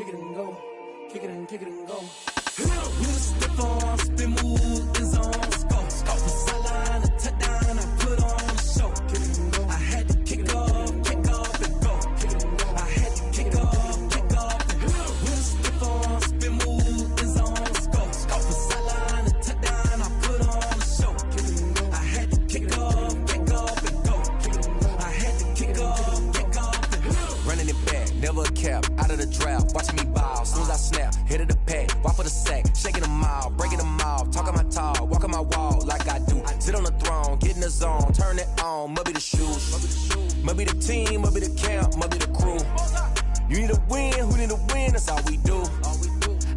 kick it and go. Kick it and go. With a step on, spin move, in zone, scope. From sideline to touchdown, I put on a show. Kick it and go. I had to kick off and go. Kick it and go. I had to kick off and go. With a step on, spin move, in zone, scope. From sideline to touchdown, I put on a show. Kick it and go. I had to kick off and go. Kick it and go. I had to kick off and go. Running it back, never a cap, out of the draft, watching me ball, soon as I snap, hit of the pack, walk for the sack, shaking them out, breaking them off, talking my talk, walking my wall like I do, sit on the throne, get in the zone, turn it on, must be the shoes, must be the team, must be the camp, must be the crew, you need a win, who need a win, that's all we do,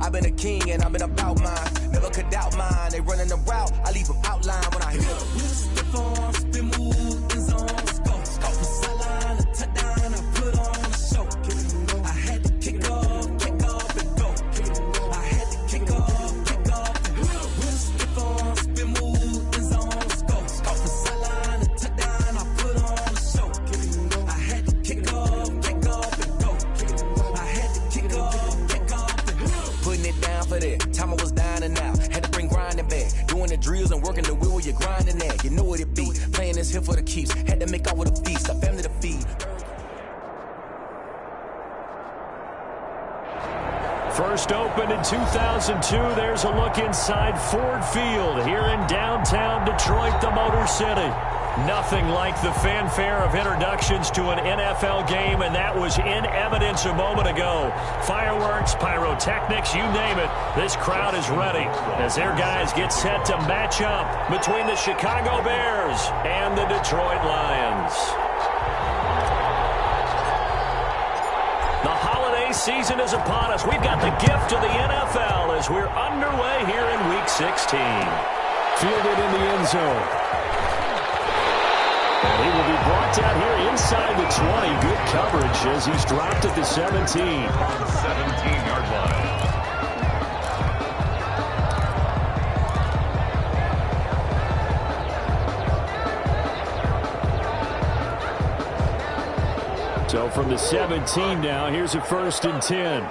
I've been a king and I've been about mine, never could doubt mine, they running the route, I leave them outline when I hit them. With a step on, spin move, in zone, scope, from sideline to touchdown, I put on a show. I had to kick off and go. I had to kick off and go. With a step on, spin move, in zone, scope, from sideline to touchdown, I put on a show. I had to kick off and go. I had to kick off and go. Putting it down for that, time I was down and out, had to bring grinding back, doing the drills and working the wheel where you're grinding at, you know what it be, playing this here for the keeps, had to make out with a feast, a family to feed. First opened in 2002, there's a look inside Ford Field here in downtown Detroit, the Motor City. Nothing like the fanfare of introductions to an NFL game, and that was in evidence a moment ago. Fireworks, pyrotechnics, you name it, this crowd is ready as their guys get set to match up between the Chicago Bears and the Detroit Lions. The holiday season is upon us. We've got the gift of the NFL as we're underway here in Week 16. Fielded in the end zone. And he will be brought down here inside the 20. Good coverage as he's dropped at the 17. 17-yard line. So from the 17 now, here's a 1st and 10.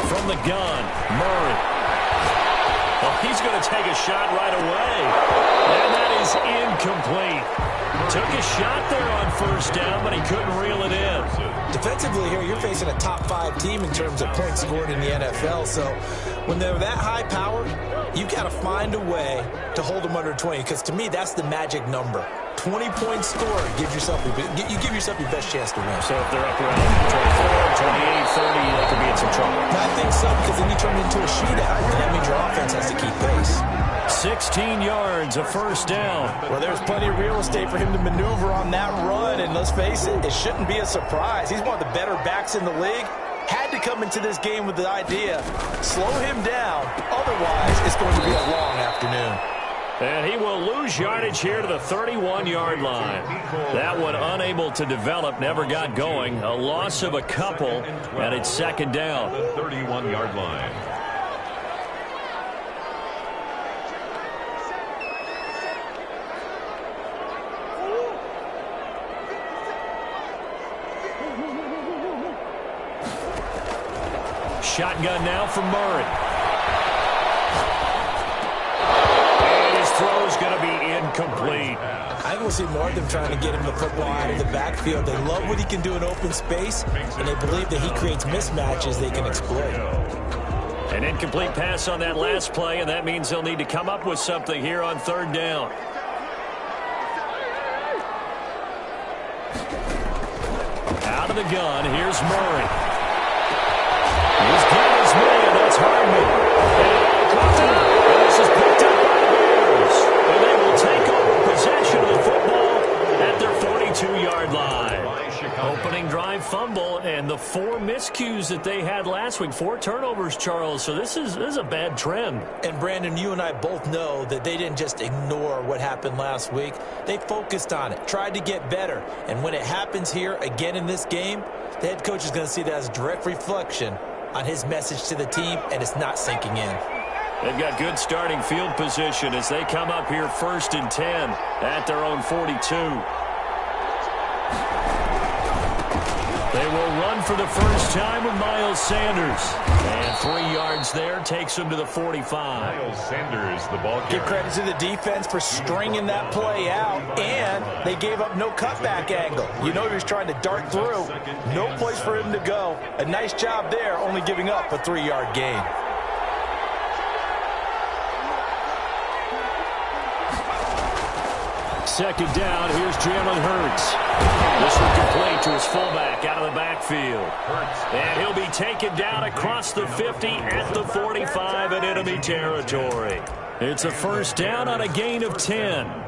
From the gun, Murray. Oh, he's going to take a shot right away. And that is incomplete. Took a shot there on 1st down, but he couldn't reel it in. Defensively here, you're facing a top 5 team in terms of points scored in the NFL. So when they're that high powered, you've got to find a way to hold them under 20. Because to me, that's the magic number. 20-point score gives yourself you give yourself your best chance to win. So if they're up around 24, 28, 30, they could be in some trouble. I think so, because then you turn it into a shootout, and that means your offense has to keep pace. 16 yards, a 1st down. Well, there's plenty of real estate for him to maneuver on that run, and let's face it, it shouldn't be a surprise. He's one of the better backs in the league. Had to come into this game with the idea, slow him down, otherwise it's going to be a long afternoon. And he will lose yardage here to the 31-yard line. That one unable to develop, never got going. A loss of a couple, and it's 2nd down. The 31-yard line. Shotgun now from Murray. And his throw is going to be incomplete. I think we'll see more of them trying to get him the football out of the backfield. They love what he can do in open space, and they believe that he creates mismatches they can exploit. An incomplete pass on that last play, and that means they'll need to come up with something here on 3rd down. Out of the gun, here's Murray. He's got his man, that's Hardman. And caught it up, and this is picked up by the Bears. And they will take over possession of the football at their 42-yard line. Opening drive fumble, and the 4 miscues that they had last week, 4 turnovers, Charles. So this is a bad trend. And, Brandon, you and I both know that they didn't just ignore what happened last week. They focused on it, tried to get better. And when it happens here again in this game, the head coach is going to see that as a direct reflection on his message to the team, and it's not sinking in. They've got good starting field position as they come up here 1st and 10 at their own 42. They will run for the first time with Miles Sanders. And 3 yards there takes him to the 45. Miles Sanders, the ball carrier. Give credit to the defense for stringing that play out, and they gave up no cutback angle. You know he was trying to dart through. No place for him to go. A nice job there, only giving up a 3-yard gain. Second down, here's Jalen Hurts. This one complete to his fullback out of the backfield. And he'll be taken down across the 50 at the 45 in enemy territory. It's a first down on a gain of 10.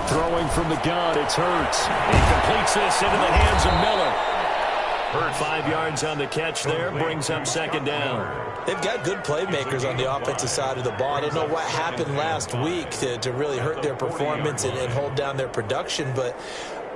Throwing from the gun, it's Hurts. He completes this into the hands of Miller. 5 yards on the catch there, brings up second down. They've got good playmakers on the offensive side of the ball. I don't know what happened last week to really hurt their performance and hold down their production, but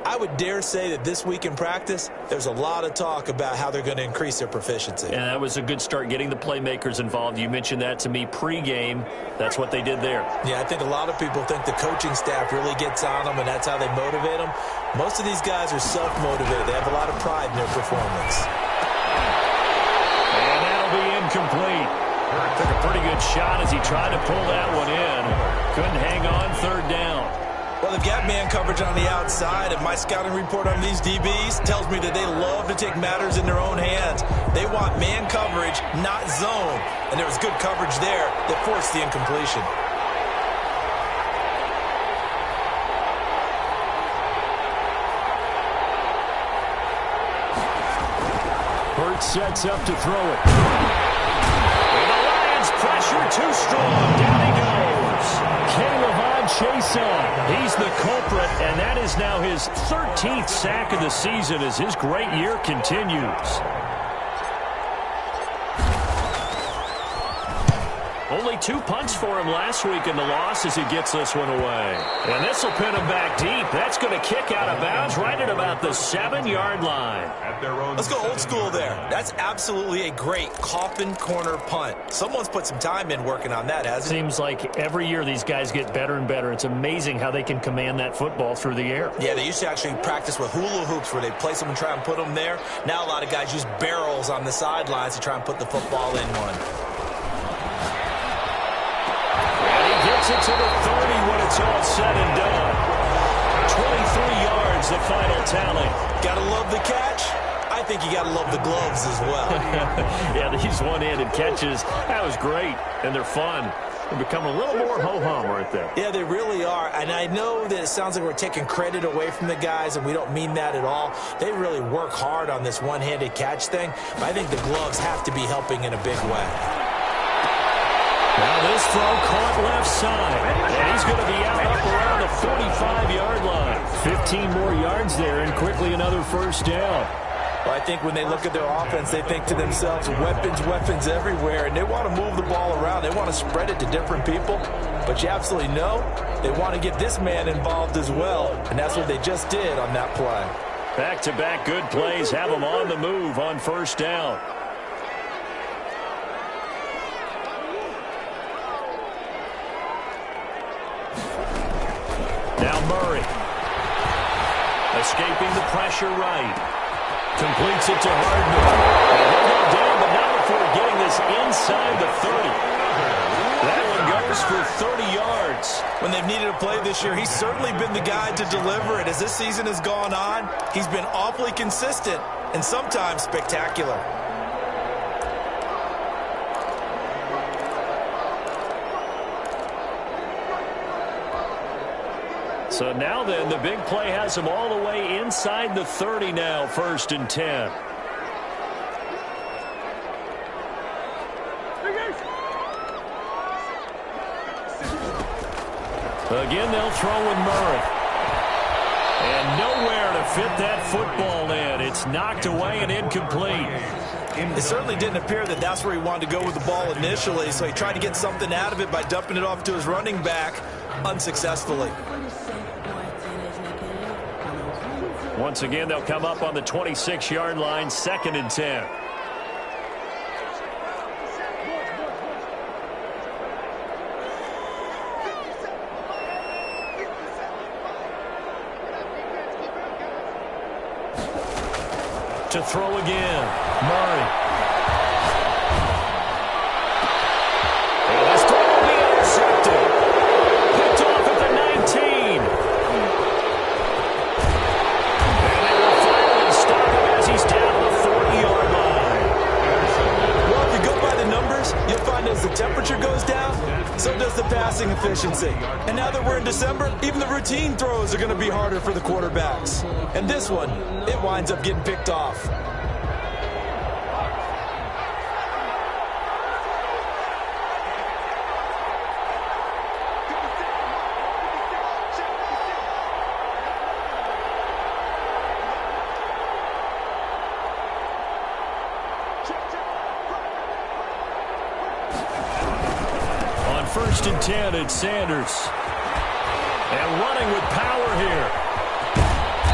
I would dare say that this week in practice, there's a lot of talk about how they're going to increase their proficiency. And that was a good start getting the playmakers involved. You mentioned that to me pregame. That's what they did there. Yeah, I think a lot of people think the coaching staff really gets on them, and that's how they motivate them. Most of these guys are self-motivated. They have a lot of pride in their performance. And that'll be incomplete. Took a pretty good shot as he tried to pull that one in. Couldn't hang on, third down. Well, they've got man coverage on the outside, and my scouting report on these DBs tells me that they love to take matters in their own hands. They want man coverage, not zone. And there was good coverage there that forced the incompletion. Hurts sets up to throw it. And the Lions pressure too strong. Down he goes. K'Lavon Chaisson. He's the culprit, and that is now his 13th sack of the season as his great year continues. Only 2 punts for him last week in the loss as he gets this one away. And this will pin him back deep. That's going to kick out of bounds right at about the 7-yard line. Let's go old school there. That's absolutely a great coffin corner punt. Someone's put some time in working on that, hasn't it? Seems like every year these guys get better and better. It's amazing how they can command that football through the air. Yeah, they used to actually practice with hula hoops where they place them and try and put them there. Now a lot of guys use barrels on the sidelines to try and put the football in one. Gets it to the 30 when it's all said and done. 23 yards, the final tally. Gotta love the catch. I think you gotta love the gloves as well. Yeah, these one-handed catches, that was great, and they're fun. They become a little more ho-hum right there. Yeah, they really are, and I know that it sounds like we're taking credit away from the guys, and we don't mean that at all. They really work hard on this one-handed catch thing, but I think the gloves have to be helping in a big way. Now this throw caught left side, and he's going to be out up around the 45-yard line. 15 more yards there, and quickly another first down. Well, I think when they look at their offense, they think to themselves, weapons everywhere, and they want to move the ball around. They want to spread it to different people, but you absolutely know they want to get this man involved as well, and that's what they just did on that play. Back-to-back good plays have them on the move on first down. Now Murray. Escaping the pressure right. Completes it to Hardman. And he'll go down, but not before getting this inside the 30. That one goes for 30 yards. When they've needed a play this year, he's certainly been the guy to deliver it. As this season has gone on, he's been awfully consistent and sometimes spectacular. So now then, the big play has him all the way inside the 30 now, 1st and 10. Again, they'll throw with Murray. And nowhere to fit that football in. It's knocked away and incomplete. It certainly didn't appear that that's where he wanted to go with the ball initially, so he tried to get something out of it by dumping it off to his running back unsuccessfully. Once again, they'll come up on the 26-yard line, 2nd and 10. To throw again, Murray. And this throw will be intercepted. Picked off at the 19. And they will finally stop him as he's down to the 40-yard line. Well, if you go by the numbers, you'll find as the temperature goes down, so does the passing efficiency. And now that we're in December, even the routine throws are going to be harder for the quarterbacks. And this one, it winds up getting picked off. On 1st and 10, it's Sanders. And running with power here.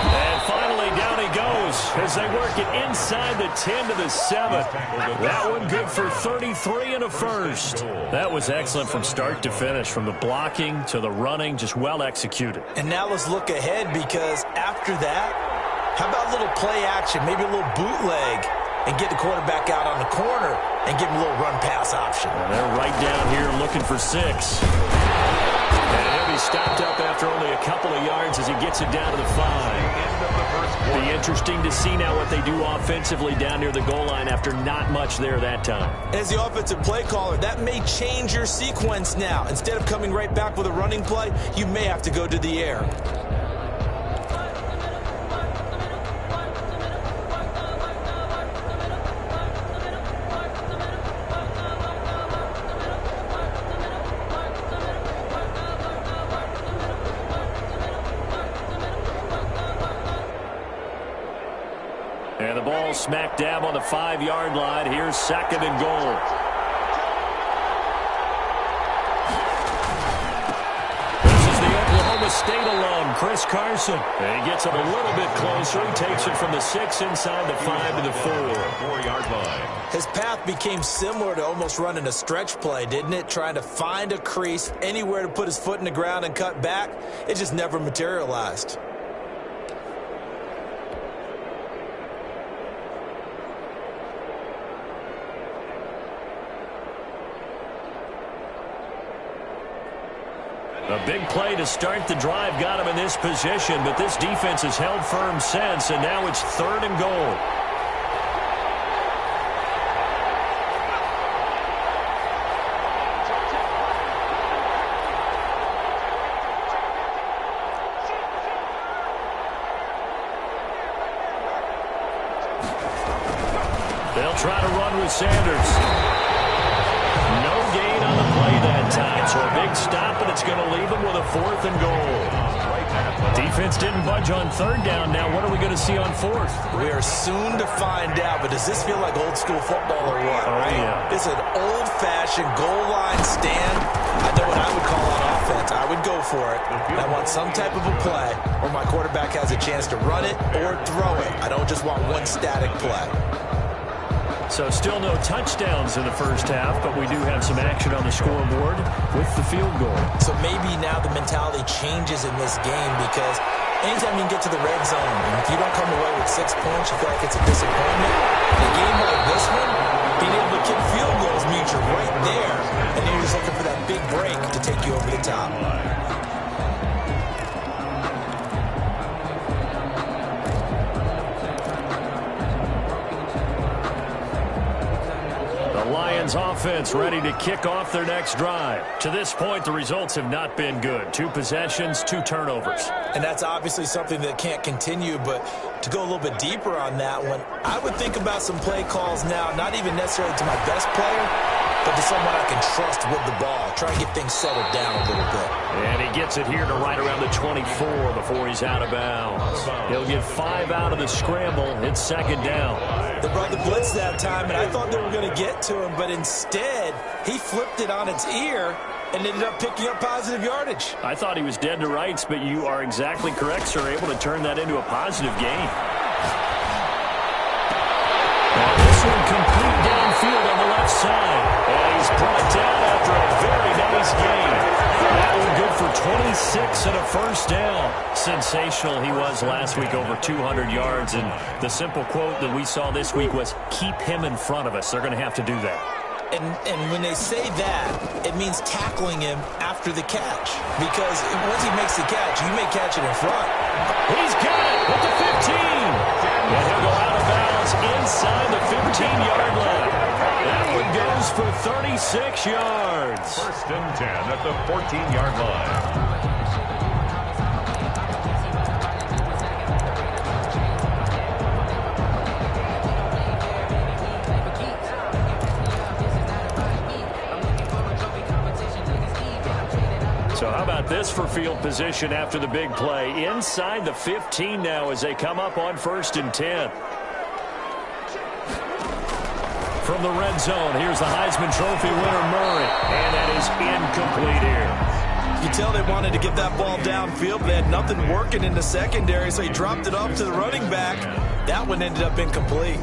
And finally, down he goes as they work it inside the 10 to the 7. That one good for 33 and a first. That was excellent from start to finish, from the blocking to the running, just well executed. And now let's look ahead, because after that, how about a little play action, maybe a little bootleg, and get the quarterback out on the corner and give him a little run-pass option. And they're right down here looking for 6. And he'll be stopped up after only a couple of yards as he gets it down to the 5. Be interesting to see now what they do offensively down near the goal line after not much there that time. As the offensive play caller, that may change your sequence now. Instead of coming right back with a running play, you may have to go to the air. And the ball smack dab on the 5-yard line. Here's 2nd and goal. This is the Oklahoma State alum, Chris Carson. And he gets it a little bit closer. He takes it from the 6 inside the 5 to the 4-yard line. His path became similar to almost running a stretch play, didn't it? Trying to find a crease, anywhere to put his foot in the ground and cut back. It just never materialized. A big play to start the drive got him in this position, but this defense has held firm since, and now it's 3rd and goal. They'll try to run with Sanders. No gain on the play that time, so a big stop, and it's going to leave them with a 4th and goal. Defense didn't budge on 3rd down. Now what are we going to see on 4th? We are soon to find out, but does this feel like old school football or what? Oh, right? yeah. It's an old-fashioned goal line stand. I know what I would call on offense. I would go for it. I want some type of a play where my quarterback has a chance to run it or throw it. I don't just want one static play. So still no touchdowns in the first half, but we do have some action on the scoreboard with the field goal. So maybe now the mentality changes in this game, because anytime you can get to the red zone, and if you don't come away with 6 points, you feel like it's a disappointment. In a game like this one, being able to kick field goals means you're right there, and you're just looking for that big break to take you over the top. Lions offense ready to kick off their next drive. To this point, the results have not been good. 2 possessions, 2 turnovers. And that's obviously something that can't continue, but to go a little bit deeper on that one, I would think about some play calls now, not even necessarily to my best player, but to someone I can trust with the ball. Try and get things settled down a little bit. And he gets it here to right around the 24 before he's out of bounds. He'll get 5 out of the scramble. It's second down. They brought the blitz that time, and I thought they were going to get to him, but instead he flipped it on its ear and ended up picking up positive yardage. I thought he was dead to rights, but you are exactly correct, sir, able to turn that into a positive gain. Now this one complete downfield on the left side. And he's brought down after a very nice gain. That one good for 26 and a first down. Sensational he was last week, over 200 yards. And the simple quote that we saw this week was, keep him in front of us. They're going to have to do that. And when they say that, it means tackling him after the catch. Because once he makes the catch, you may catch it in front. He's got it at the 15. And he'll go out of bounds inside the 15-yard line. That one goes for 36 yards. First and 10 at the 14-yard line. So how about this for field position after the big play? Inside the 15 now as they come up on 1st and 10. From the red zone, here's the Heisman Trophy winner, Murray. And that is incomplete here. You tell they wanted to get that ball downfield, but they had nothing working in the secondary, so he dropped it off to the running back. That one ended up incomplete.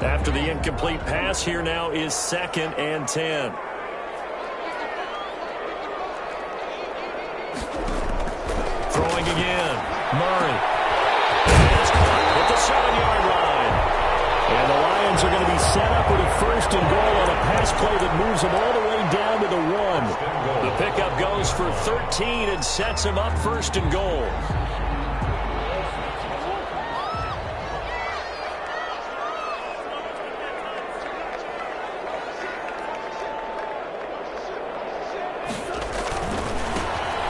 After the incomplete pass, here now is 2nd and 10. Throwing again. Murray. And it's caught at the 7-yard line. And the Lions are going to be set up with a 1st and goal on a pass play that moves them all the way down to the 1. The pickup goes for 13 and sets them up 1st and goal.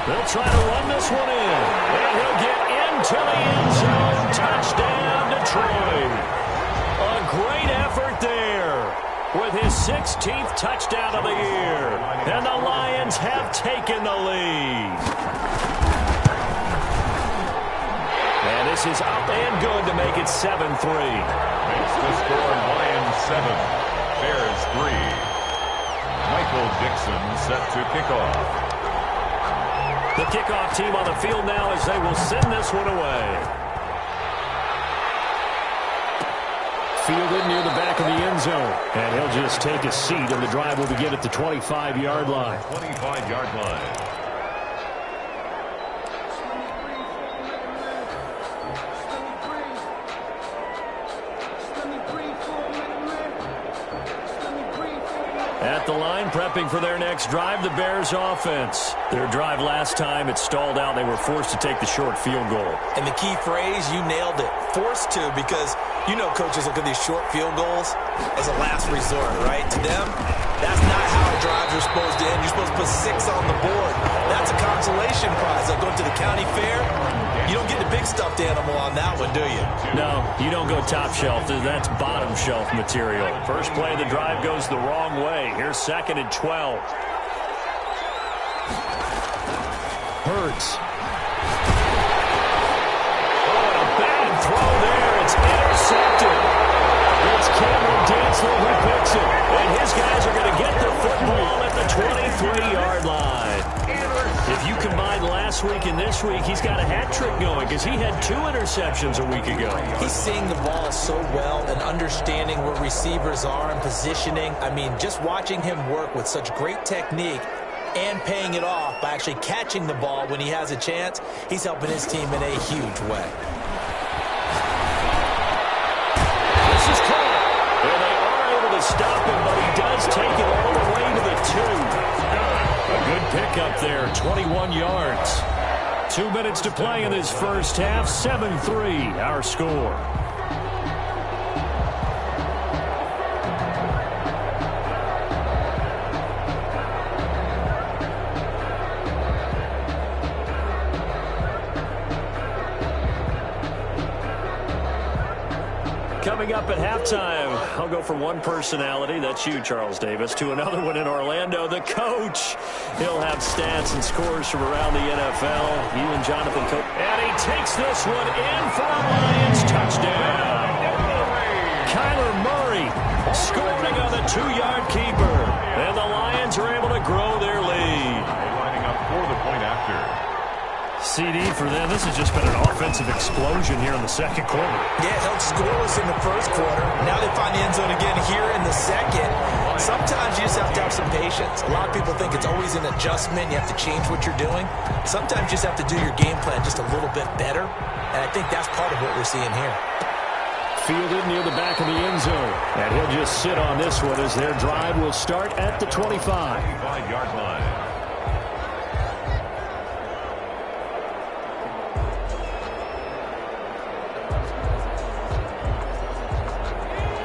They'll try to run this one in. And he'll get into the end zone. Touchdown, Detroit. A great effort there with his 16th touchdown of the year. And the Lions have taken the lead. And this is up and good to make it 7-3. Makes the score Lions 7, Bears 3. Michael Dixon set to kick off. The kickoff team on the field now as they will send this one away. Fielded near the back of the end zone. And he'll just take a seat, and the drive will begin at the 25-yard line. 25-yard line. At the line, prepping for their next drive, the Bears offense. Their drive last time, it stalled out. They were forced to take the short field goal. And the key phrase, you nailed it. Forced to, because you know coaches look at these short field goals as a last resort, right? To them, that's not how drives are supposed to end. You're supposed to put 6 on the board. That's a consolation prize. Like going to the county fair, you don't get the big stuffed animal on that one, do you? No, you don't go top shelf. That's bottom shelf material. First play of the drive goes the wrong way. Here's 2nd and 12. Hurts. Oh, and a bad throw there. It's intercepted. It's Cameron Dantzler who picks it. And his guys are going to get the football at the 23-yard line. If you combine last week and this week, he's got a hat trick going because he had 2 interceptions a week ago. He's seeing the ball so well and understanding where receivers are and positioning. I mean, just watching him work with such great technique and paying it off by actually catching the ball when he has a chance, he's helping his team in a huge way. This is caught. And they are able to stop him, but he does take it all the way to the 2. A good pickup there, 21 yards. 2 minutes to play in this first half, 7-3, our score. Coming up at halftime, I'll go from one personality, that's you, Charles Davis, to another one in Orlando, the coach. He'll have stats and scores from around the NFL. You and Jonathan Cope. And he takes this one in for a Lions touchdown. Kyler Murray scoring on the 2-yard keeper. And the Lions are able to grow their lead. Lining up for the point after. CD for them. This has just been an offensive explosion here in the second quarter. Yeah, held scoreless in the first quarter. Now they find the end zone again here in the second. Sometimes you just have to have some patience. A lot of people think it's always an adjustment. You have to change what you're doing. Sometimes you just have to do your game plan just a little bit better. And I think that's part of what we're seeing here. Fielded near the back of the end zone. And he'll just sit on this one as their drive will start at the 25. 25-yard line.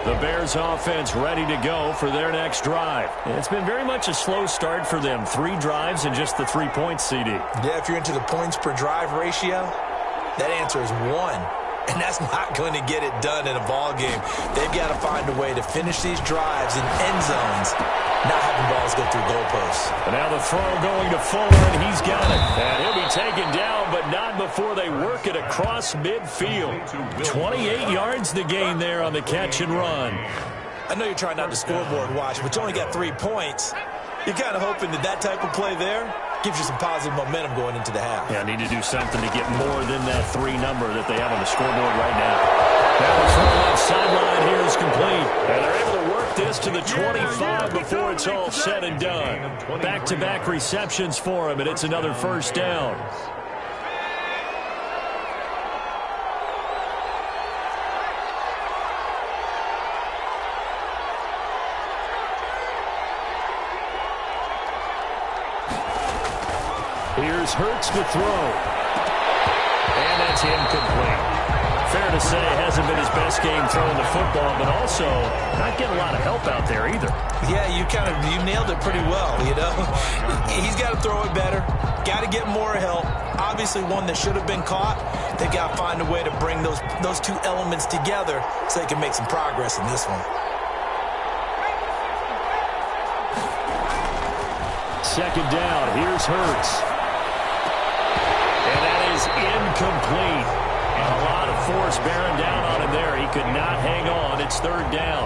The Bears offense ready to go for their next drive. It's been very much a slow start for them. 3 drives and just the 3 points, CD. Yeah, if you're into the points per drive ratio, that answer is 1. And that's not going to get it done in a ball game. They've got to find a way to finish these drives in end zones, not having balls go through goalposts. And now the throw going to Fuller, and he's got it. And he'll be taken down, but not before they work it across midfield. 28 yards the gain there on the catch and run. I know you're trying not to scoreboard watch, but you only got 3 points. You're kind of hoping that type of play there gives you some positive momentum going into the half. Yeah, need to do something to get more than that 3 number that they have on the scoreboard right now. Now the throw left sideline here is complete. And they're able to work this to the 25 before it's all said and done. Back-to-back receptions for him, and it's another first down. Here's Hurts to throw. And that's incomplete. Fair to say, hasn't been his best game throwing the football, but also not getting a lot of help out there either. Yeah, you nailed it pretty well, you know. He's got to throw it better. Got to get more help. Obviously one that should have been caught. They've got to find a way to bring those 2 elements together so they can make some progress in this one. Second down, here's Hurts. And that is incomplete. And a lot of force bearing down on him there. He could not hang on. It's 3rd down.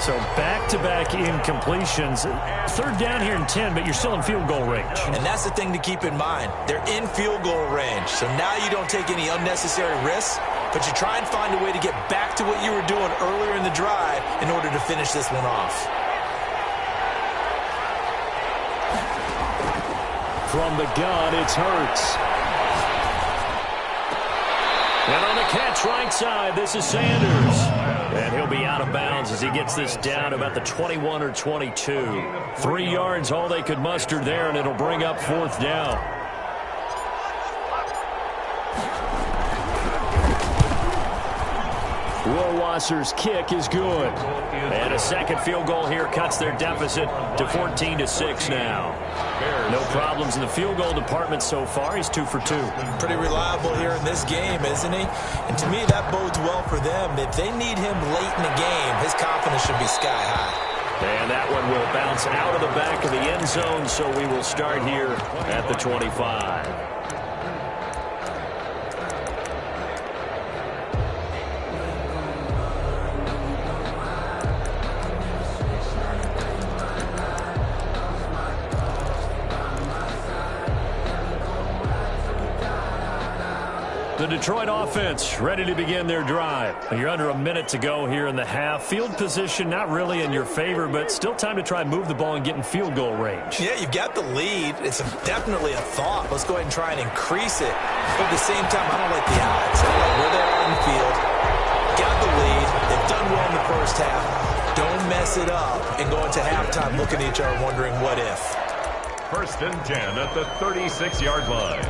So back-to-back incompletions. 3rd down here in 10, but you're still in field goal range. And that's the thing to keep in mind. They're in field goal range. So now you don't take any unnecessary risks, but you try and find a way to get back to what you were doing earlier in the drive in order to finish this one off. From the gun, it's Hurts. And on the catch right side, this is Sanders. And he'll be out of bounds as he gets this down about the 21 or 22. 3 yards, all they could muster there, and it'll bring up 4th down. Rohrwasser's kick is good. And a second field goal here cuts their deficit to 14-6 now. No problems in the field goal department so far. He's 2 for 2. Pretty reliable here in this game, isn't he? And to me, that bodes well for them. If they need him late in the game, his confidence should be sky high. And that one will bounce out of the back of the end zone, so we will start here at the 25. The Detroit offense ready to begin their drive. You're under a minute to go here in the half. Field position not really in your favor, but still time to try and move the ball and get in field goal range. Yeah, you've got the lead. It's definitely a thought. Let's go ahead and try and increase it. But at the same time, I don't like the odds. I don't like where they are in the field. Got the lead. They've done well in the first half. Don't mess it up and go into halftime looking at each other wondering what if. 1st and 10 at the 36-yard line.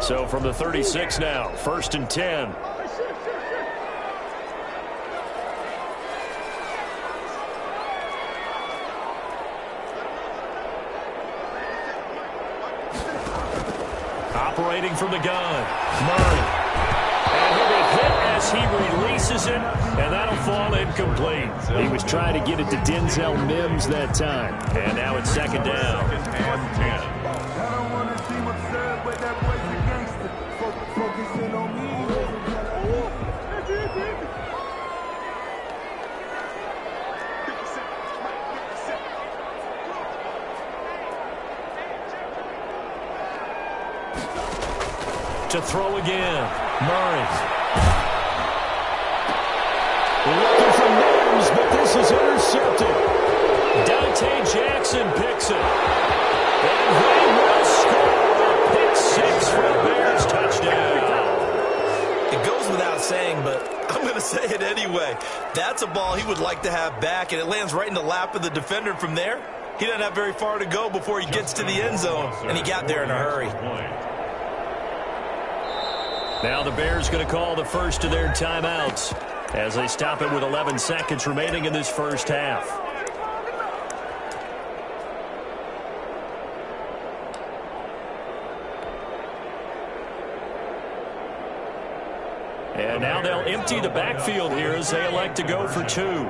So from the 36 now, 1st and 10. Operating from the gun, Murray. And he'll be hit as he releases it, and that'll fall incomplete. He was trying to get it to Denzel Mims that time. And now it's second down. And 10. To throw again, Murray. Looking for Mims, but this is intercepted. Dante Jackson picks it. And they will score. Pick 6 for the Bears. Touchdown. It goes without saying, but I'm going to say it anyway. That's a ball he would like to have back, and it lands right in the lap of the defender from there. He doesn't have very far to go before he gets to the end zone, and he got there in a hurry. Now the Bears going to call the first of their timeouts as they stop it with 11 seconds remaining in this first half. And now they'll empty the backfield here as they elect to go for 2.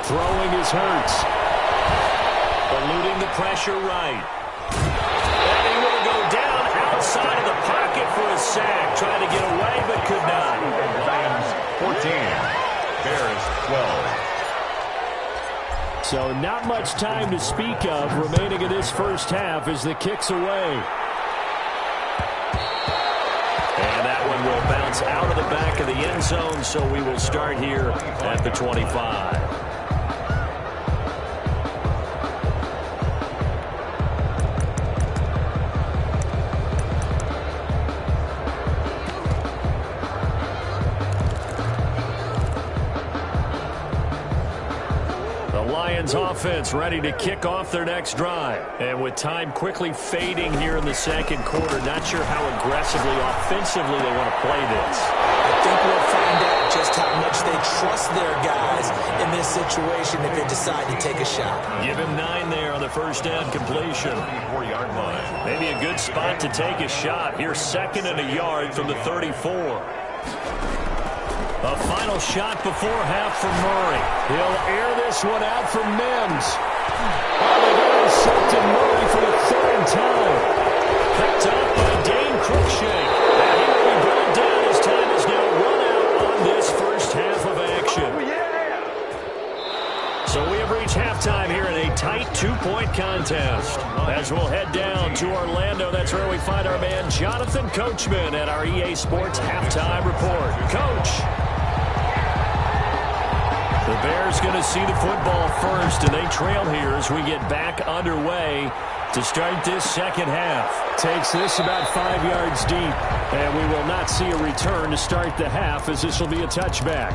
Throwing is Hurts. Eluding the pressure right. And he will go down outside of the pocket for a sack. Trying to get away but could not. Lions 14. Bears 12. So not much time to speak of remaining in this first half as the kick's away. And that one will bounce out of the back of the end zone, so we will start here at the 25. Offense ready to kick off their next drive. And with time quickly fading here in the second quarter, not sure how aggressively, offensively they want to play this. I think we'll find out just how much they trust their guys in this situation if they decide to take a shot. Give him 9 there on the first down completion. 4-yard line. Maybe a good spot to take a shot. Here's 2nd and a yard from the 34. A final shot before half from Murray. He'll air this one out for Mims. Oh, they've intercepted Murray for the 3rd time. Picked up by Dane Cruikshank. And he will be brought down as time is now run out on this first half of action. So we have reached halftime here in a tight 2-point contest. As we'll head down to Orlando, that's where we find our man Jonathan Coachman at our EA Sports Halftime Report. Coach. The Bears going to see the football first, and they trail here as we get back underway to start this second half. Takes this about 5 yards deep, and we will not see a return to start the half as this will be a touchback.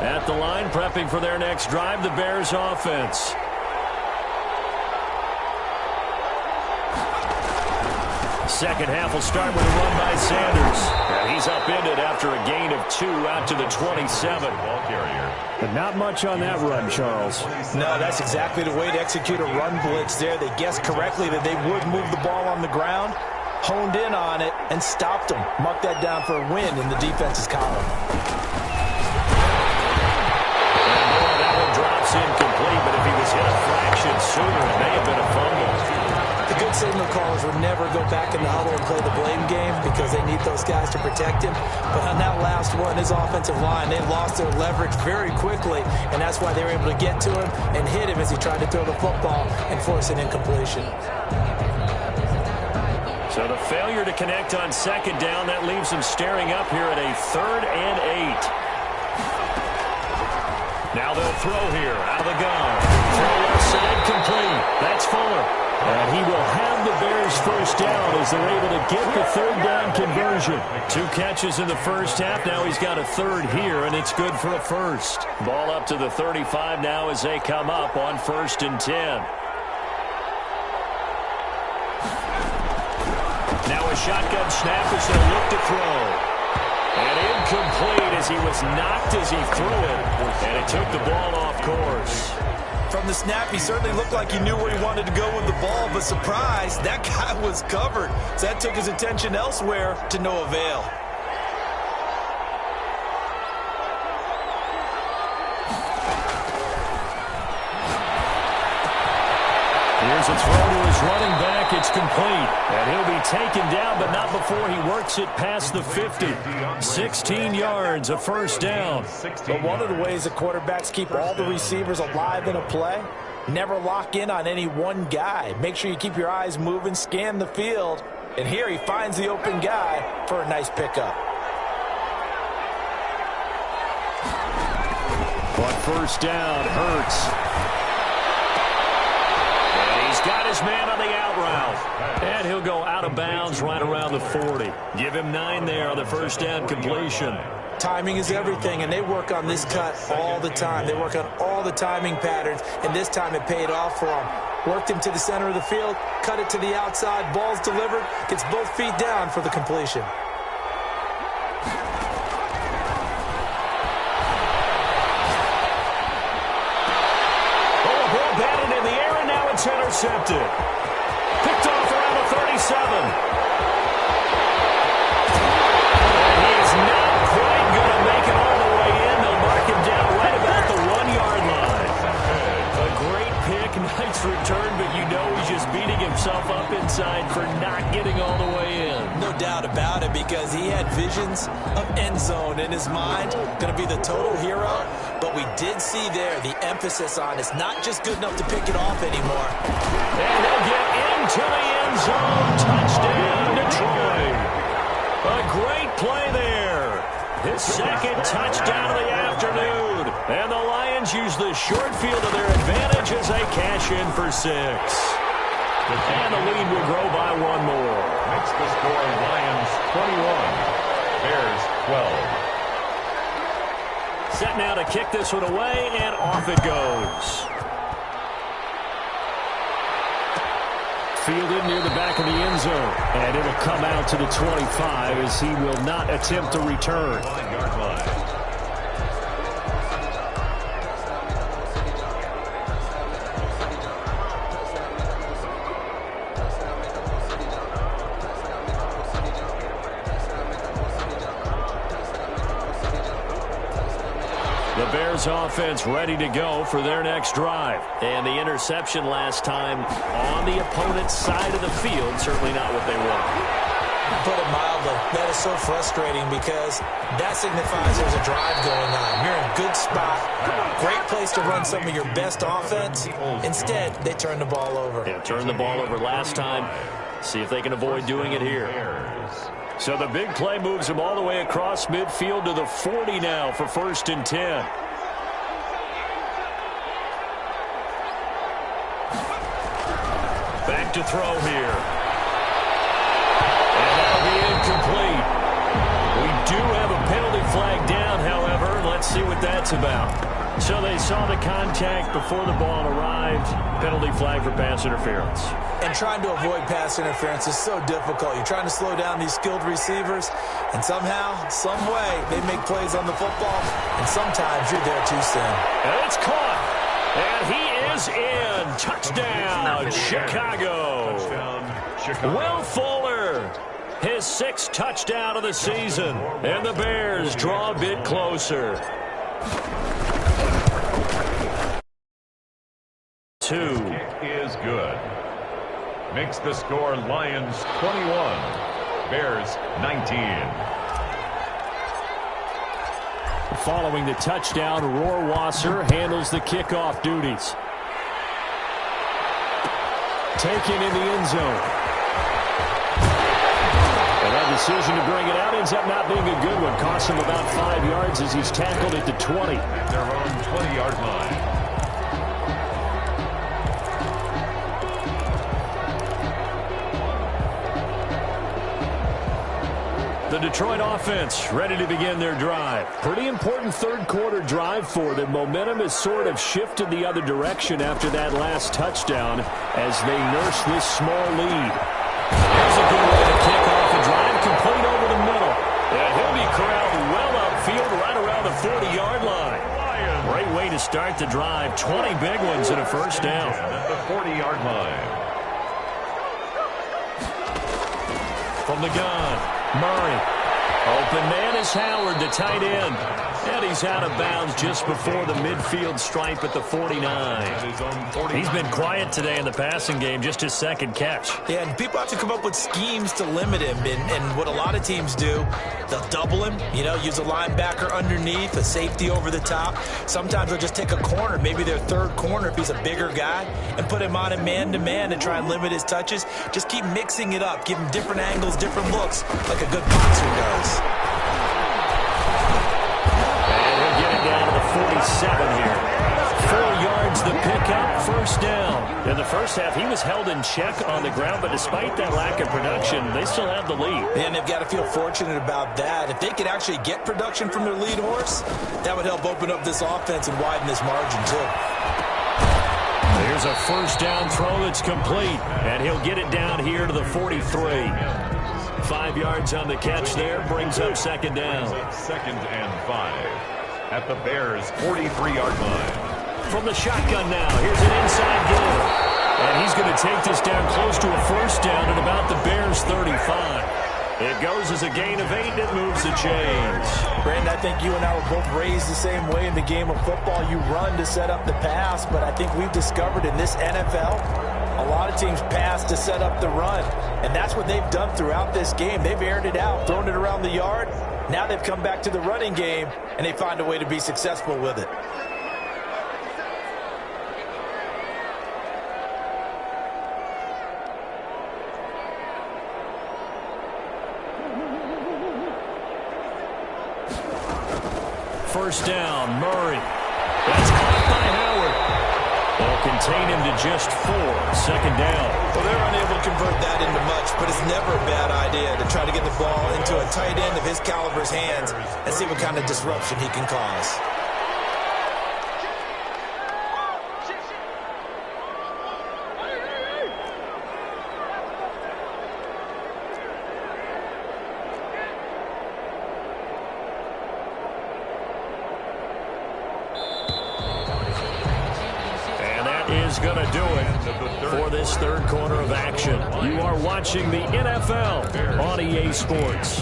At the line, prepping for their next drive, the Bears offense. Second half will start with a run by Sanders. And he's upended after a gain of 2 out to the 27. Ball carrier. But not much on that run, Charles. No, that's exactly the way to execute a run blitz there. They guessed correctly that they would move the ball on the ground, honed in on it, and stopped them. Mark that down for a win in the defense's column. Incomplete, but if he was hit a fraction sooner, it may have been a fumble. The good signal callers would never go back in the huddle and play the blame game because they need those guys to protect him. But on that last one, his offensive line, they lost their leverage very quickly, and that's why they were able to get to him and hit him as he tried to throw the football and force an incompletion. So the failure to connect on second down, that leaves him staring up here at a 3rd and 8. Now they'll throw here out of the gun. Throw left side complete. That's Fuller. And he will have the Bears first first down as they're able to get the third down conversion. 2 catches in the first half. Now he's got a third here, and it's good for a first. Ball up to the 35 now as they come up on 1st and 10. Now a shotgun snap as they look to throw. And incomplete as he was knocked as he threw it. And it took the ball off course. From the snap, he certainly looked like he knew where he wanted to go with the ball, but surprise, that guy was covered. So that took his attention elsewhere to no avail. Here's a throw to his running back. It's complete. And he'll be taken down, but not before he works it past the 50. 16 yards, a first down. But one of the ways the quarterbacks keep all the receivers alive in a play, never lock in on any one guy. Make sure you keep your eyes moving, scan the field. And here he finds the open guy for a nice pickup. On first down, Hurts. Got his man on the out route. And he'll go out of bounds right around the 40. Give him 9 there on the first down completion. Timing is everything, and they work on this cut all the time. They work on all the timing patterns, and this time it paid off for him. Worked him to the center of the field, cut it to the outside, ball's delivered, gets both feet down for the completion. It's intercepted. Picked off around the 37. And he is not quite going to make it all the way in. They'll mark him down right about the 1-yard line. A great pick, nice return, but you know he's just beating himself up inside for not getting all the way in. No doubt about it, because he had visions of end zone in his mind. Going to be the total hero. But we did see there the emphasis on it's not just good enough to pick it off anymore. And he'll get into the end zone. Touchdown, Detroit. A great play there. His second touchdown of the afternoon. And the Lions use the short field to their advantage as they cash in for 6. And the lead will grow by 1 more. Makes the score Lions 21, Bears 12. Set now to kick this one away, and off it goes. Fielded near the back of the end zone. And it'll come out to the 25 as he will not attempt to return. 9-yard line. The Bears offense ready to go for their next drive. And the interception last time on the opponent's side of the field, certainly not what they want. Put it mildly, that is so frustrating because that signifies there's a drive going on. You're in a good spot, great place to run some of your best offense. Instead, they turn the ball over. Yeah, turned the ball over last time. See if they can avoid doing it here. So the big play moves him all the way across midfield to the 40 now for 1st and 10. Back to throw here. And that'll be incomplete. We do have a penalty flag down, however. Let's see what that's about. So they saw the contact before the ball arrived. Penalty flag for pass interference. And trying to avoid pass interference is so difficult. You're trying to slow down these skilled receivers, and somehow, some way, they make plays on the football, and sometimes you're there too soon. And it's caught. And he is in. Touchdown, Chicago. Will Fuller, his 6th touchdown of the season. And the Bears draw a bit closer. 2. Is good. Makes the score Lions 21, Bears 19. Following the touchdown, Rohrwasser handles the kickoff duties. Taken in the end zone. And that decision to bring it out ends up not being a good one. Costs him about 5 yards as he's tackled at the 20. At their own 20-yard line. The Detroit offense ready to begin their drive. Pretty important third-quarter drive for them. Momentum has sort of shifted the other direction after that last touchdown as they nurse this small lead. There's a good way to kick off a drive, complete over the middle. And he'll be corralled well upfield right around the 40-yard line. Great way to start the drive. 20 big ones and a first down. At the 40-yard line. From the gun, Murray. Open man is Howard, the tight end. And he's out of bounds just before the midfield stripe at the 49. He's been quiet today in the passing game, just his second catch. Yeah, and people have to come up with schemes to limit him. And what a lot of teams do, they'll double him, use a linebacker underneath, a safety over the top. Sometimes they'll just take a corner, maybe their third corner if he's a bigger guy, and put him on a man-to-man and try and limit his touches. Just keep mixing it up, give him different angles, different looks, like a good boxer does. 47 here. 4 yards the pickup, first down. In the first half, he was held in check on the ground, but despite that lack of production, they still have the lead. And they've got to feel fortunate about that. If they could actually get production from their lead horse, that would help open up this offense and widen this margin too. There's a first down throw that's complete, and he'll get it down here to the 43. 5 yards on the catch there, brings up second down. Second and 5. At the Bears' 43-yard line. From the shotgun now, here's an inside goal. And he's going to take this down close to a first down at about the Bears' 35. It goes as a gain of 8, and it moves the chains. Brandon, I think you and I were both raised the same way in the game of football. You run to set up the pass, but I think we've discovered in this NFL, a lot of teams pass to set up the run. And that's what they've done throughout this game. They've aired it out, thrown it around the yard. Now they've come back to the running game, and they find a way to be successful with it. First down, Murray. That's caught by Howard. They'll contain him to just 4. Second down. Well, they're unable to convert that into much, but it's never a bad idea to try to get the ball into a tight end of his caliber's hands and see what kind of disruption he can cause. Is going to do it for this third quarter of action. You are watching the NFL on EA Sports.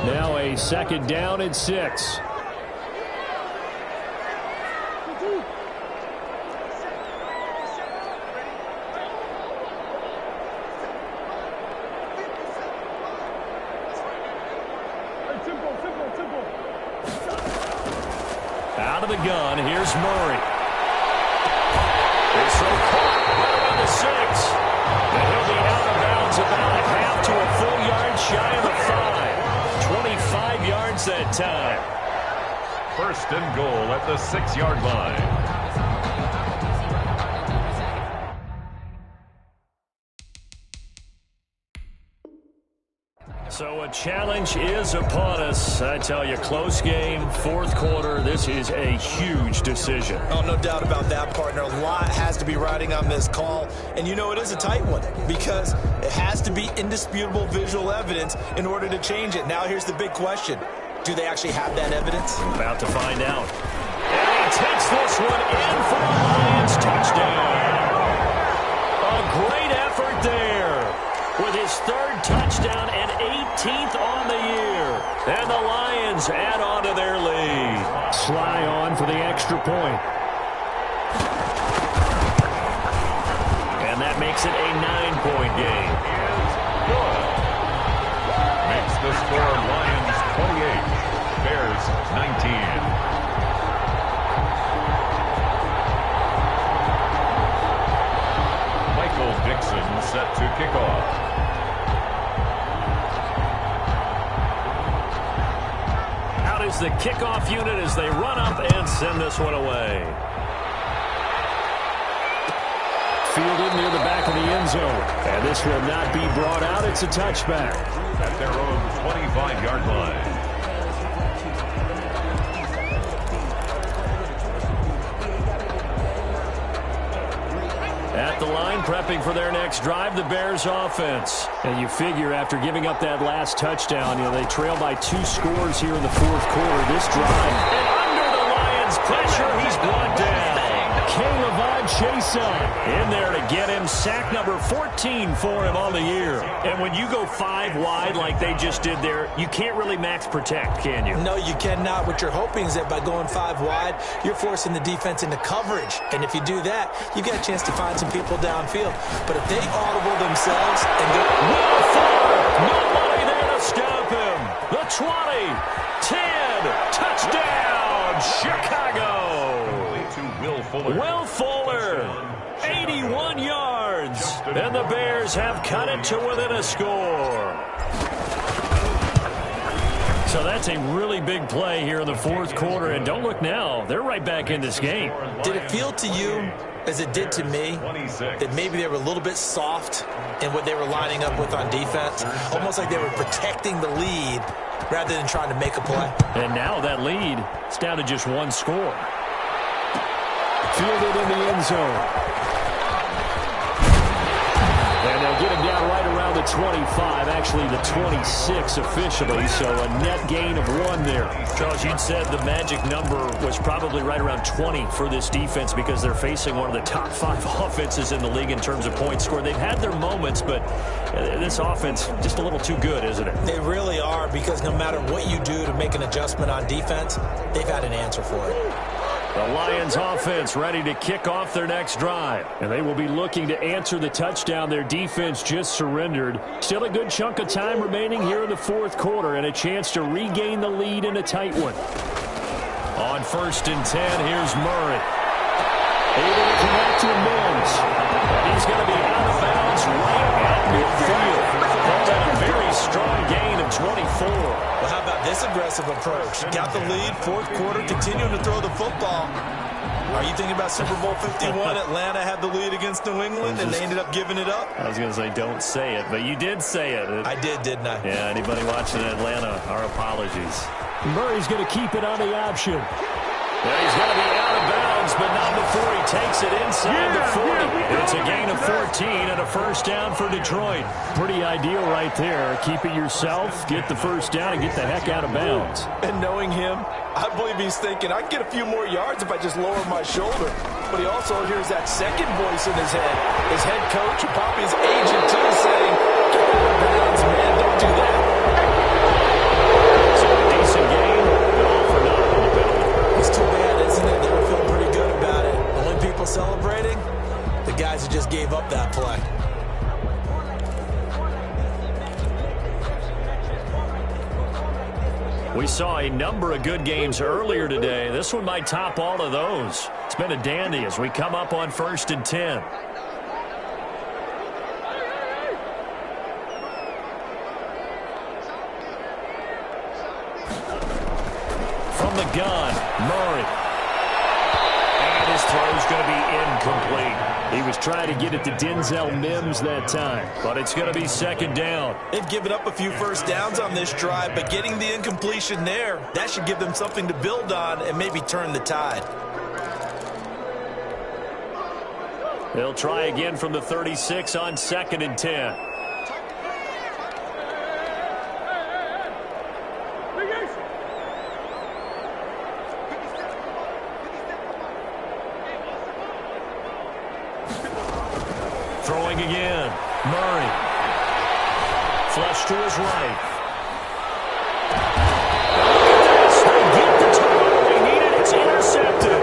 Now a second down and 6. Out of the gun, here's Murray. It's so caught right around the 6. And he'll be out of bounds about a half to a full yard shy of the 5. 25 yards that time. First and goal at the 6-yard line. So a challenge is upon us. I tell you, close game, fourth quarter. This is a huge decision. Oh, no doubt about that, partner. A lot has to be riding on this call. And it is a tight one because it has to be indisputable visual evidence in order to change it. Now here's the big question. Do they actually have that evidence? About to find out. And he takes this one in for a Lions touchdown. A great effort there with his third touchdown and 18th on the year. And the Lions add on to their lead. Sly on for the extra point. And that makes it a 9-point game. Good. Makes the score Lions 28, Bears 19. Dixon set to kick off. Out is the kickoff unit as they run up and send this one away. fielded near the back of the end zone. And this will not be brought out. It's a touchback. At their own 25-yard line. At the line, prepping for their next drive, the Bears offense. And you figure after giving up that last touchdown, they trail by 2 scores here in the fourth quarter. This drive, and under the Lions' pressure, he's brought down. Chason in there to get him. Sack number 14 for him on the year. And when you go 5 wide like they just did there, you can't really max protect, can you? No, you cannot. What you're hoping is that by going 5 wide, you're forcing the defense into coverage. And if you do that, you get a chance to find some people downfield. But if they audible themselves and go, Will Fuller, nobody there to stop him. The 20, 10, touchdown, Chicago. Will Fuller, 81 yards, and the Bears have cut it to within a score. So that's a really big play here in the fourth quarter, and don't look now, they're right back in this game. Did it feel to you, as it did to me, that maybe they were a little bit soft in what they were lining up with on defense? Almost like they were protecting the lead rather than trying to make a play. And now that lead is down to just 1 score. Fielded in the end zone. And they'll get him down right around the 25, actually the 26 officially, so a net gain of 1 there. Charles, you'd said the magic number was probably right around 20 for this defense because they're facing one of the top 5 offenses in the league in terms of points scored. They've had their moments, but this offense just a little too good, isn't it? They really are, because no matter what you do to make an adjustment on defense, they've had an answer for it. The Lions offense ready to kick off their next drive. And they will be looking to answer the touchdown their defense just surrendered. Still a good chunk of time remaining here in the fourth quarter and a chance to regain the lead in a tight one. On 1st and 10, here's Murray. Able to connect to Mims. And he's going to be out of bounds right at midfield. That's a very strong gain of 24. Well, how about this aggressive approach? Got the lead, fourth quarter, continuing to throw the football. Are you thinking about Super Bowl 51? Atlanta had the lead against New England, and they ended up giving it up? I was going to say, don't say it, but you did say it. I did, didn't I? Yeah, anybody watching Atlanta, our apologies. Murray's going to keep it on the option. Yeah, he's going to be out of bounds, but not before he takes it inside the 40. It's a gain of 14 and a first down for Detroit. Pretty ideal right there. Keep it yourself, get the first down, and get the heck out of bounds. And knowing him, I believe he's thinking, I can get a few more yards if I just lower my shoulder. But he also hears that second voice in his head. His head coach, and probably his agent, too, saying, get out of bounds, man, don't do that. So a decent game, but all for nothing on the penalty. It's too bad, isn't it? They were feeling pretty good about it. Only people celebrating, the guys who just gave up that play. We saw a number of good games earlier today. This one might top all of those. It's been a dandy as we come up on 1st and 10. From the gun, Murray. And his throw's going to be incomplete. He was trying to get it to Denzel Mims that time, but it's going to be second down. They've given up a few first downs on this drive, but getting the incompletion there, that should give them something to build on and maybe turn the tide. They'll try again from the 36 on 2nd and 10. Throwing again. Murray. Flush to his right. They get the turnover they needed. It's intercepted.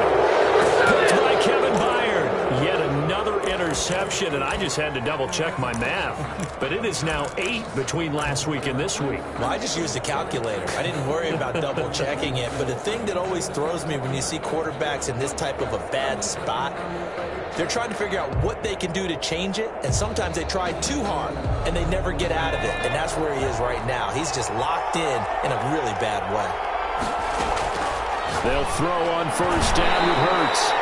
Picked by Kevin Byard. Yet another interception, and I just had to double-check my math. But it is now 8 between last week and this week. Well, I just used a calculator. I didn't worry about double-checking it. But the thing that always throws me when you see quarterbacks in this type of a bad spot, they're trying to figure out what they can do to change it, and sometimes they try too hard, and they never get out of it, and that's where he is right now. He's just locked in a really bad way. They'll throw on first down with Hurts.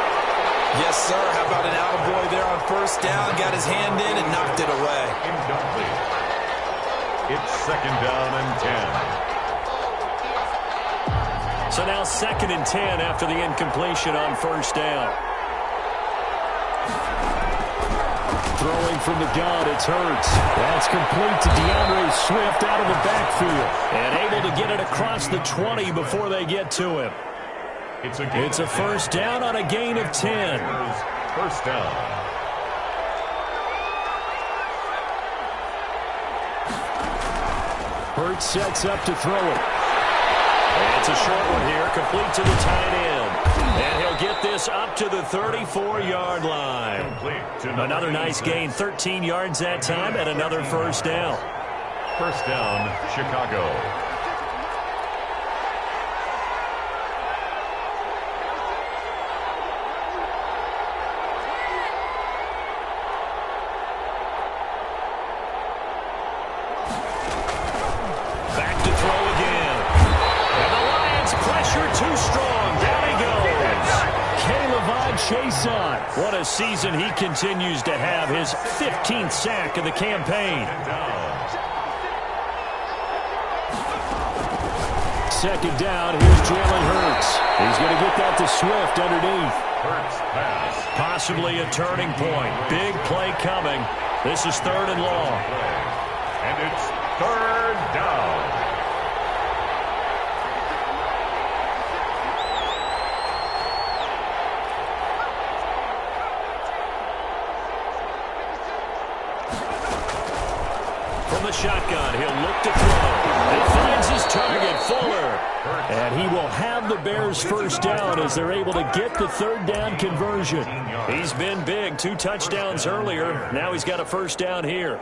Yes, sir. How about an attaboy there on first down? Got his hand in and knocked it away. Incomplete. It's second down and 10. So now 2nd and 10 after the incompletion on first down. Throwing from the gun, it's Hurts. That's complete to DeAndre Swift out of the backfield. And able to get it across the 20 before they get to him. It's a first down on a gain of 10. First down. Hurts sets up to throw it. And it's a short one here, complete to the tight end. And he'll get this up to the 34-yard line. Another nice gain, 13 yards that time, and another first down. First down, Chicago. Chase on. What a season he continues to have. His 15th sack of the campaign. Second down. Here's Jalen Hurts. He's going to get that to Swift underneath. Possibly a turning point. Big play coming. This is 3rd and long. And it's 3rd down. Shotgun. He'll look to throw. He finds his target, Fuller. And he will have the Bears first down as they're able to get the 3rd down conversion. He's been big. 2 touchdowns earlier. Now he's got a first down here.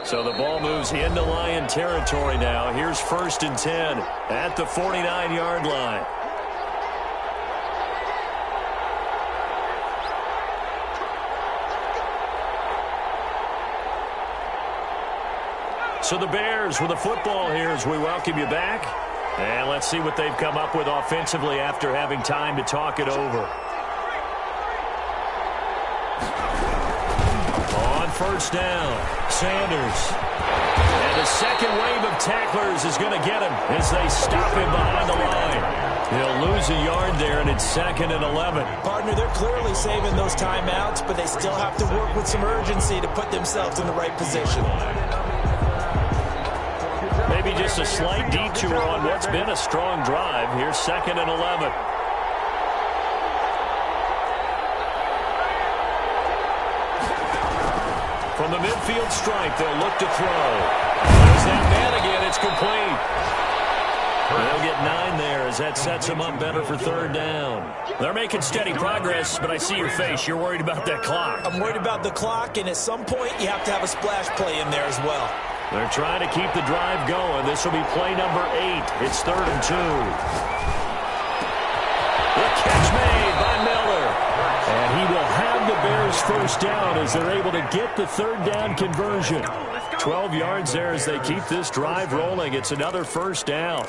So the ball moves into Lion territory now. Here's 1st and 10 at the 49-yard line. So the Bears with the football here as we welcome you back. And let's see what they've come up with offensively after having time to talk it over. On first down, Sanders. And the second wave of tacklers is going to get him as they stop him behind the line. He'll lose a yard there, and it's 2nd and 11. Partner, they're clearly saving those timeouts, but they still have to work with some urgency to put themselves in the right position. Maybe just a slight detour on what's been a strong drive. Here's 2nd and 11. From the midfield stripe, they'll look to throw. There's that man again. It's complete. They'll get 9 there as that sets them up better for 3rd down. They're making steady progress, but I see your face. You're worried about that clock. I'm worried about the clock, and at some point you have to have a splash play in there as well. They're trying to keep the drive going. This will be play number 8. It's 3rd and 2. The catch made by Miller. And he will have the Bears first down as they're able to get the 3rd down conversion. 12 yards there as they keep this drive rolling. It's another first down.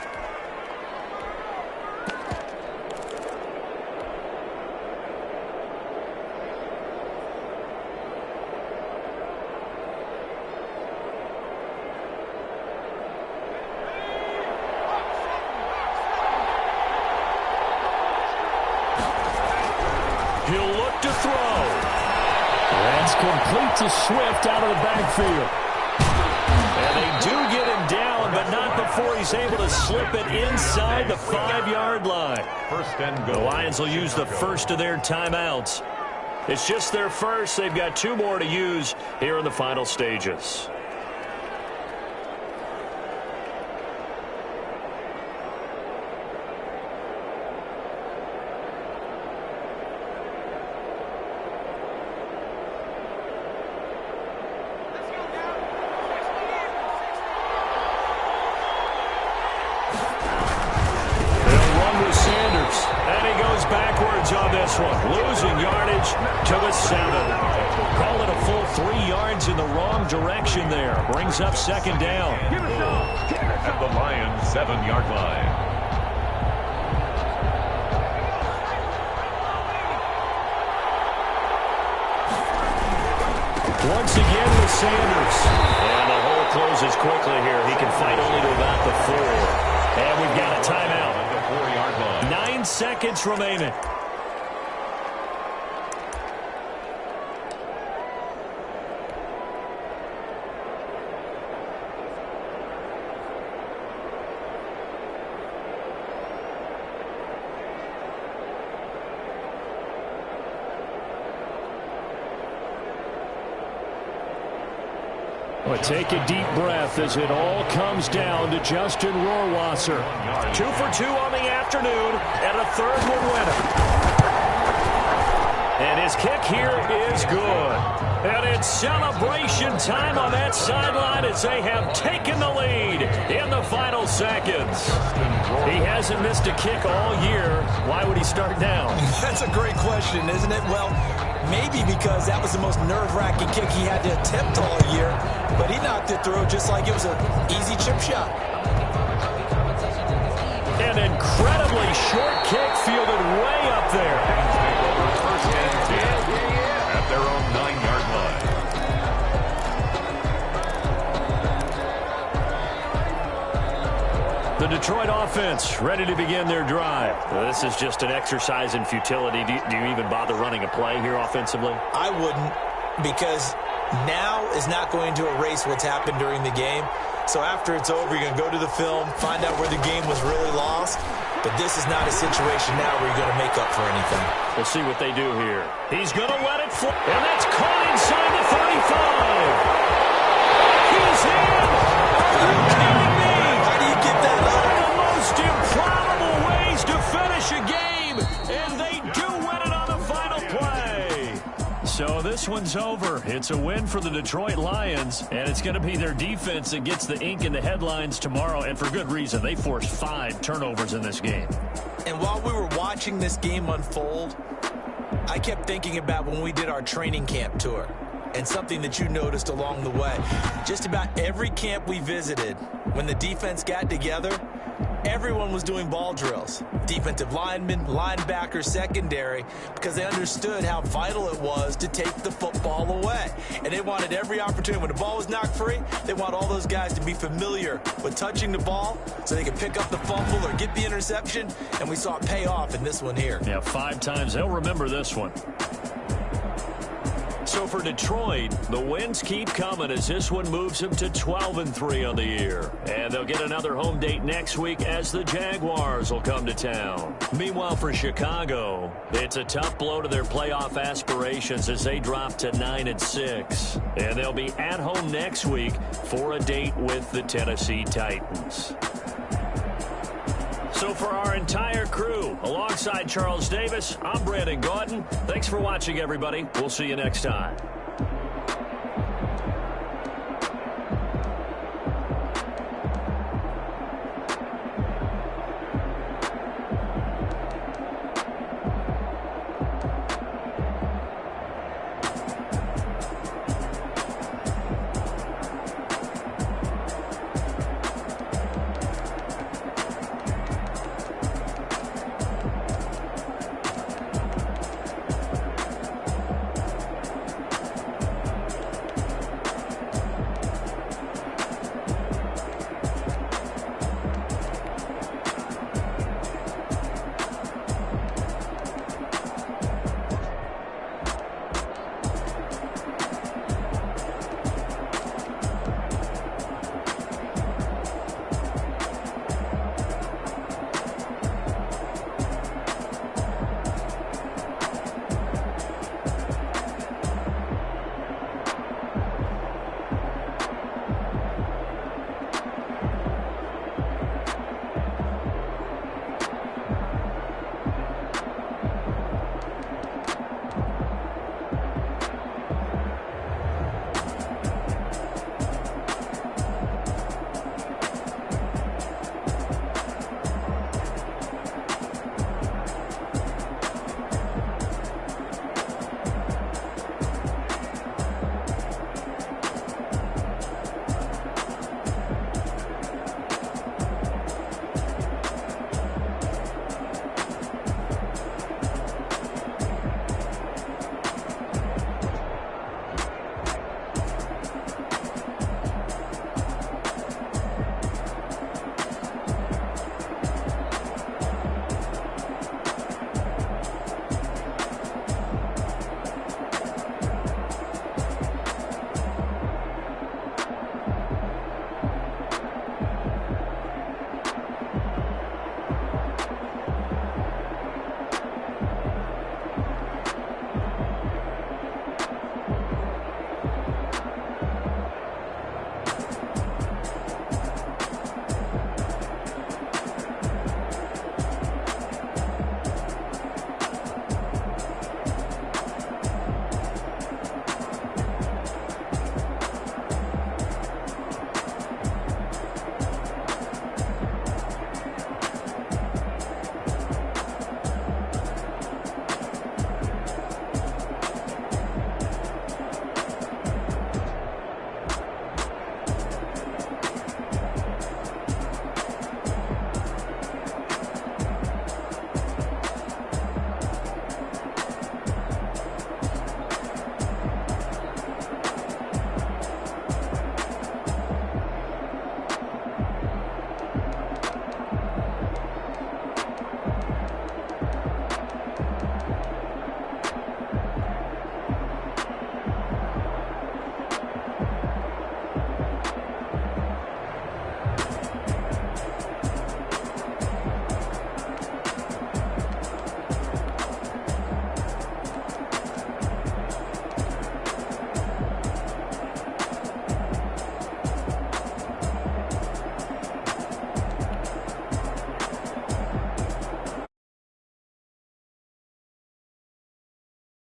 He'll look to throw. That's complete to Swift out of the backfield. And they do get him down, but not before he's able to slip it inside the 5-yard line. First and goal. The Lions will use the first of their timeouts. It's just their first. They've got 2 more to use here in the final stages. On this one, losing yardage to the 7. Call it a full 3 yards in the wrong direction there. Brings up 2nd down. At the Lions' 7-yard line. Once again with Sanders. And the hole closes quickly here. He can fight only to about the 4. And we've got a timeout. At the 4-yard line. 9 seconds remaining. But take a deep breath as it all comes down to Justin Rohrwasser. 2 for 2 on the afternoon, and a third would win it. And his kick here is good. And it's celebration time on that sideline as they have taken the lead in the final seconds. He hasn't missed a kick all year. Why would he start now? That's a great question, isn't it? Well, maybe because that was the most nerve-wracking kick he had to attempt all year, but he knocked it through just like it was an easy chip shot. An incredibly short kick fielded way up there. First and 10 at their own 9-yard line. The Detroit offense ready to begin their drive. This is just an exercise in futility. Do you even bother running a play here offensively? I wouldn't, because now is not going to erase what's happened during the game. So after it's over, you're going to go to the film, find out where the game was really lost. But this is not a situation now where you're going to make up for anything. We'll see what they do here. He's going to let it fly. And that's caught inside the 35. He's in. Are you kidding me? How do you get that up? One of the most improbable ways to finish a game. And they do win it on the final play. So this one's over. It's a win for the Detroit Lions, and it's going to be their defense that gets the ink in the headlines tomorrow, and for good reason. They forced 5 turnovers in this game. And while we were watching this game unfold, I kept thinking about when we did our training camp tour, and something that you noticed along the way. Just about every camp we visited, when the defense got together, everyone was doing ball drills. Defensive linemen, linebackers, secondary, because they understood how vital it was to take the football away. And they wanted every opportunity. When the ball was knocked free, they want all those guys to be familiar with touching the ball so they could pick up the fumble or get the interception. And we saw it pay off in this one here. Yeah, 5 times. They'll remember this one. So for Detroit, the wins keep coming as this one moves them to 12-3 on the year. And they'll get another home date next week as the Jaguars will come to town. Meanwhile, for Chicago, it's a tough blow to their playoff aspirations as they drop to 9-6. And they'll be at home next week for a date with the Tennessee Titans. So for our entire crew, alongside Charles Davis, I'm Brandon Gordon. Thanks for watching, everybody. We'll see you next time.